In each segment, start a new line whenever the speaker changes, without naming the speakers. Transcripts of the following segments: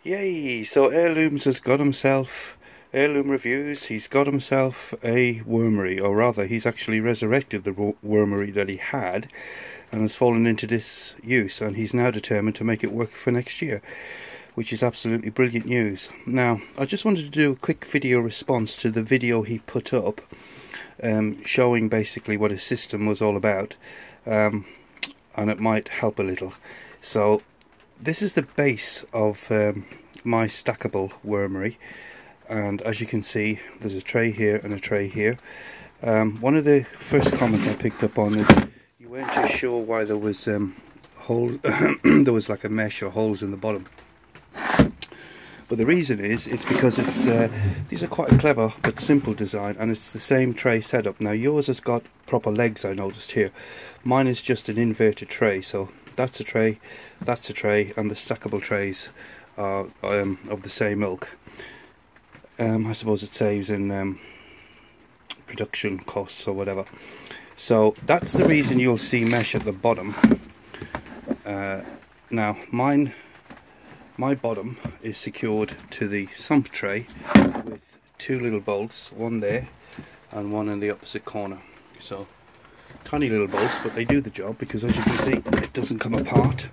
Yay! So Heirlooms has got himself, Heirloom Reviews, he's got himself a Wormery, or rather he's actually resurrected the Wormery that he had and has fallen into disuse, and he's now determined to make it work for next year, which is absolutely brilliant news. Now, I just wanted to do a quick video response to the video he put up, showing basically what his system was all about, and it might help a little. So this is the base of my stackable Wormery, and as you can see there's a tray here and a tray here. One of the first comments I picked up on is you weren't too sure why there was holes there was like a mesh or holes in the bottom. But the reason is, it's because it's these are quite a clever but simple design, and it's the same tray setup. Now yours has got proper legs, I noticed here. Mine is just an inverted tray, so that's a tray, that's a tray, and the stackable trays are of the same ilk. I suppose it saves in production costs or whatever. So that's the reason you'll see mesh at the bottom. Now my bottom is secured to the sump tray with two little bolts, one there and one in the opposite corner. So tiny little bolts, but they do the job, because as you can see it doesn't come apart.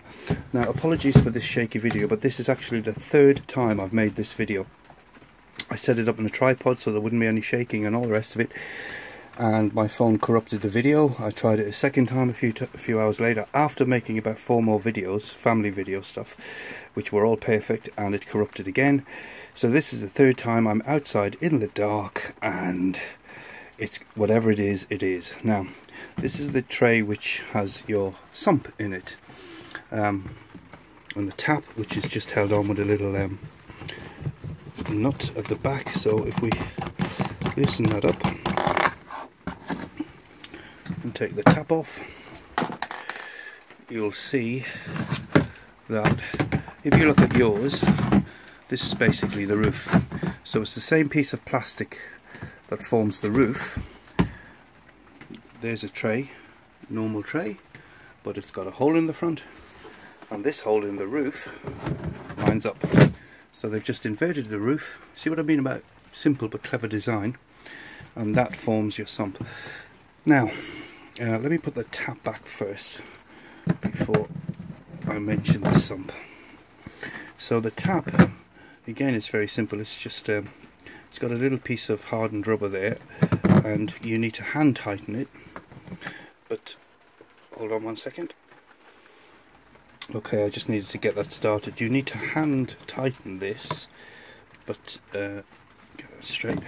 Now apologies for this shaky video, but this is actually the third time I've made this video. I set it up on a tripod so there wouldn't be any shaking and all the rest of it, and my phone corrupted the video. I tried it a second time a few hours later after making about 4 more videos, family video stuff, which were all perfect, and it corrupted again. So this is the third time I'm outside in the dark, and it's whatever it is, it is. Now this is the tray which has your sump in it, and the tap, which is just held on with a little nut at the back. So if we loosen that up and take the tap off, you'll see that if you look at yours, this is basically the roof. So it's the same piece of plastic that forms the roof. There's a tray, normal tray, but it's got a hole in the front, and this hole in the roof lines up. So they've just inverted the roof. See what I mean about simple but clever design? And that forms your sump. Now let me put the tap back first before I mention the sump. So the tap, again, it's very simple. It's just it's got a little piece of hardened rubber there, and you need to hand tighten it. But hold on one second. Okay, I just needed to get that started. You need to hand tighten this, but get that straight.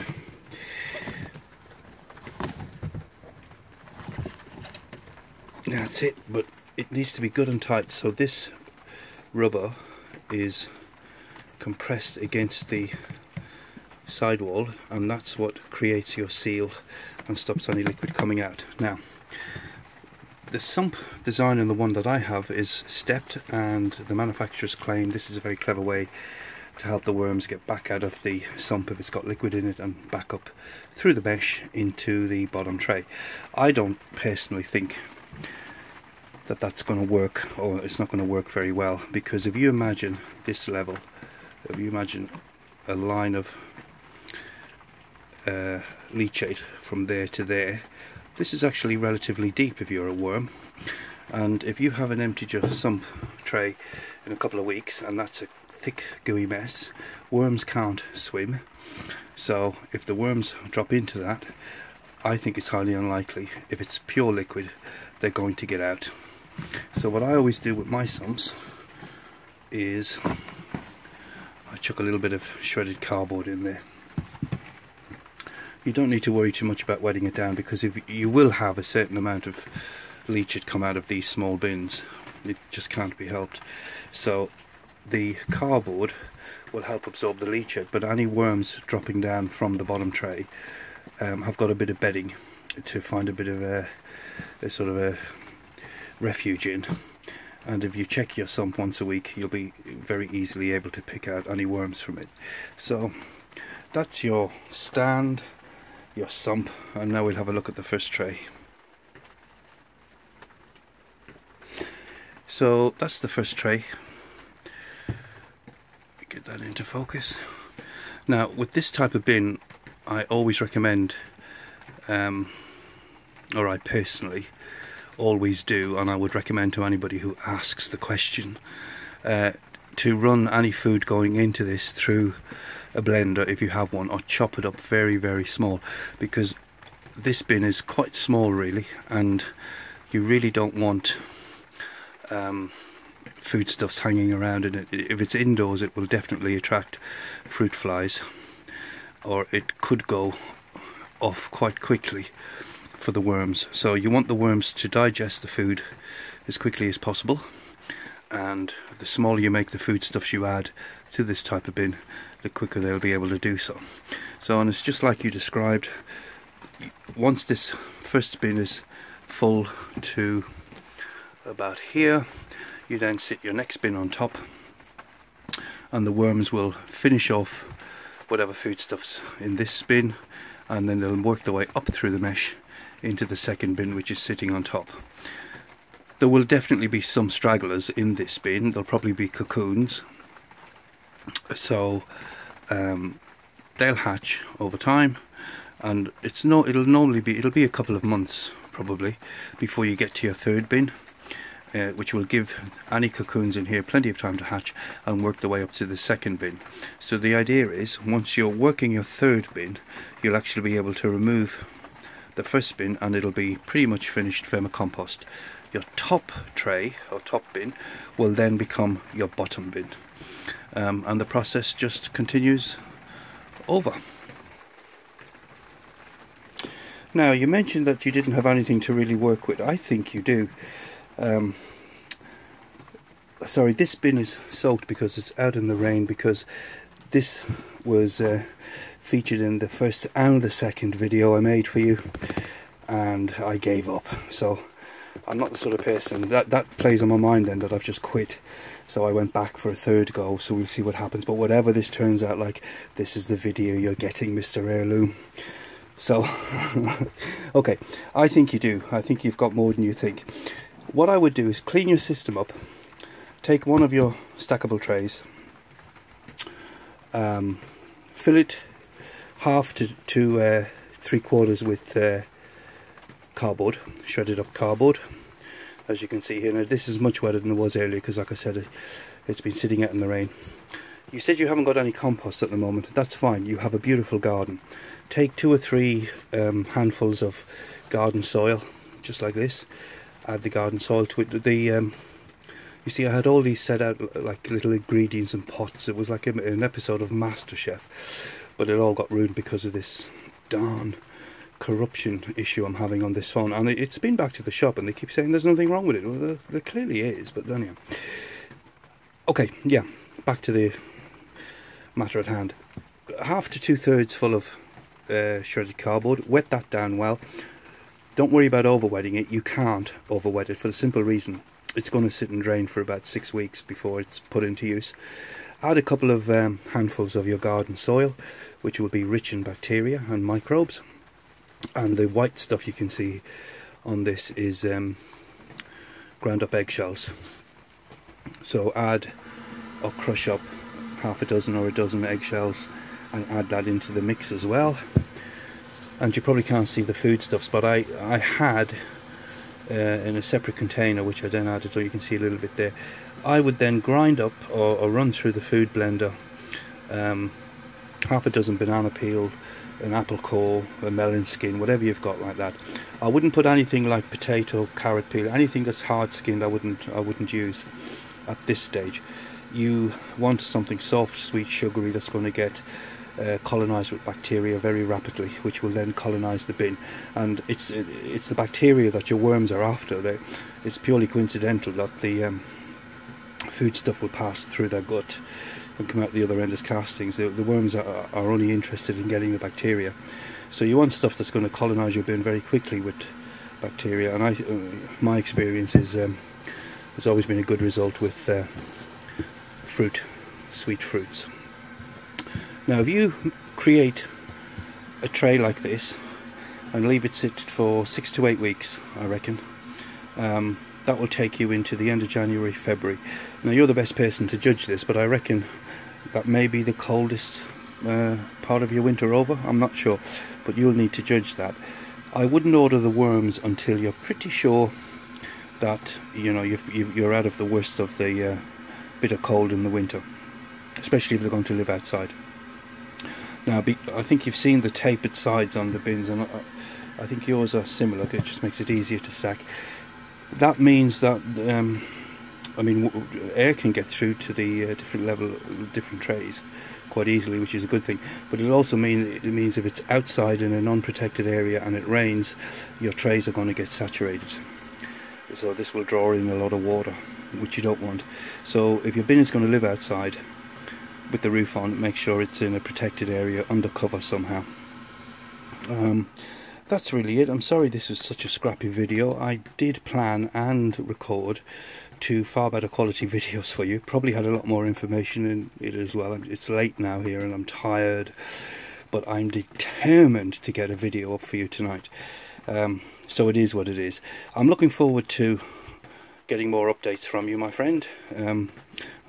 That's it, but it needs to be good and tight. So this rubber is compressed against the sidewall, and that's what creates your seal and stops any liquid coming out. Now the sump design in the one that I have is stepped, and the manufacturers claim this is a very clever way to help the worms get back out of the sump if it's got liquid in it, and back up through the mesh into the bottom tray. I don't personally think that that's going to work, or it's not going to work very well, because if you imagine this level, if you imagine a line of leachate from there to there, this is actually relatively deep if you're a worm, and if you haven't emptied your sump tray in a couple of weeks and that's a thick gooey mess, worms can't swim. So if the worms drop into that, I think it's highly unlikely, if it's pure liquid, they're going to get out. So what I always do with my sumps is I chuck a little bit of shredded cardboard in there. You don't need to worry too much about wetting it down, because if you will have a certain amount of leachate come out of these small bins, it just can't be helped. So the cardboard will help absorb the leachate, but any worms dropping down from the bottom tray have got a bit of bedding to find a bit of a sort of a refuge in, and if you check your sump once a week, you'll be very easily able to pick out any worms from it. So that's your stand, your sump, and now we'll have a look at the first tray. So that's the first tray. get that into focus. Now with this type of bin, I always recommend, or I personally always do, and I would recommend to anybody who asks the question, to run any food going into this through a blender if you have one, or chop it up very, very small, because this bin is quite small really, and you really don't want foodstuffs hanging around in it. If it's indoors, it will definitely attract fruit flies, or it could go off quite quickly for the worms. So you want the worms to digest the food as quickly as possible, and the smaller you make the foodstuffs you add to this type of bin, the quicker they'll be able to do so. So, and it's just like you described, once this first bin is full to about here, you then sit your next bin on top, and the worms will finish off whatever foodstuffs in this bin, and then they'll work their way up through the mesh into the second bin, which is sitting on top. There will definitely be some stragglers in this bin. There'll probably be cocoons, so they'll hatch over time, and it'll be a couple of months probably before you get to your third bin, which will give any cocoons in here plenty of time to hatch and work their way up to the second bin. So the idea is, once you're working your third bin, you'll actually be able to remove the first bin, and it'll be pretty much finished vermicompost. Your top tray or top bin will then become your bottom bin, and the process just continues over. Now, you mentioned that you didn't have anything to really work with. I think you do. Sorry, this bin is soaked because it's out in the rain, because this was featured in the first and the second video I made for you, and I gave up. So I'm not the sort of person that plays on my mind then, that I've just quit. So I went back for a third go, so we'll see what happens. But whatever this turns out like, this is the video you're getting, Mr. Heirloom. So okay, I think you do. I think you've got more than you think. What I would do is clean your system up, take one of your stackable trays, fill it half to 3/4 with cardboard, shredded up cardboard, as you can see here. Now this is much wetter than it was earlier, because like I said, it's been sitting out in the rain. You said you haven't got any compost at the moment. That's fine, you have a beautiful garden. Take 2 or 3 handfuls of garden soil, just like this. Add the garden soil to it. You see, I had all these set out like little ingredients and pots. It was like an episode of MasterChef, but it all got ruined because of this darn corruption issue I'm having on this phone. And it's been back to the shop, and they keep saying there's nothing wrong with it. Well, there clearly is, but anyhow. Okay, yeah, back to the matter at hand. Half to 2/3 full of shredded cardboard. Wet that down well. Don't worry about overwetting it. You can't overwet it, for the simple reason it's going to sit and drain for about 6 weeks before it's put into use. Add a couple of handfuls of your garden soil, which will be rich in bacteria and microbes. And the white stuff you can see on this is ground up eggshells. So add or crush up half a dozen or a dozen eggshells and add that into the mix as well. And you probably can't see the foodstuffs, but I had in a separate container, which I then added, so you can see a little bit there. I would then grind up or run through the food blender half a dozen banana peel, an apple core, a melon skin, whatever you've got like that. I wouldn't put anything like potato, carrot peel, anything that's hard skinned. I wouldn't use at this stage. You want something soft, sweet, sugary, that's going to get colonized with bacteria very rapidly, which will then colonize the bin. And it's the bacteria that your worms are after. It's purely coincidental that the food stuff will pass through their gut and come out the other end as castings. The worms are only interested in getting the bacteria. So you want stuff that's going to colonize your bin very quickly with bacteria. And my experience is there's always been a good result with fruit, sweet fruits. Now if you create a tray like this and leave it sit for 6 to 8 weeks, I reckon, that will take you into the end of January, February. Now you're the best person to judge this, but I reckon That may be the coldest part of your winter over, I'm not sure, but you'll need to judge that. I wouldn't order the worms until you're pretty sure that you're out of the worst of the bitter cold in the winter, especially if they're going to live outside. Now, I think you've seen the tapered sides on the bins, and I think yours are similar. It just makes it easier to stack. That means that I mean, air can get through to the different trays quite easily, which is a good thing. But it also means if it's outside in an unprotected area and it rains, your trays are going to get saturated. So this will draw in a lot of water, which you don't want. So if your bin is going to live outside with the roof on, make sure it's in a protected area under cover somehow. That's really it. I'm sorry this was such a scrappy video. I did plan and record 2 far better quality videos for you. Probably had a lot more information in it as well. It's late now here and I'm tired, but I'm determined to get a video up for you tonight. So it is what it is. I'm looking forward to getting more updates from you, my friend, and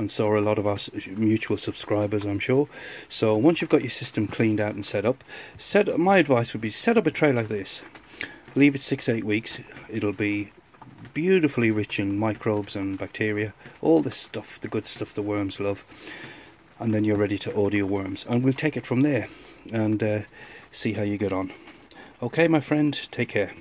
so are a lot of our mutual subscribers, I'm sure. So once you've got your system cleaned out and set up, my advice would be set up a tray like this, leave it 6-8 weeks. It'll be beautifully rich in microbes and bacteria, all this stuff, the good stuff the worms love, and then you're ready to order your worms, and we'll take it from there and see how you get on. Okay, my friend, take care.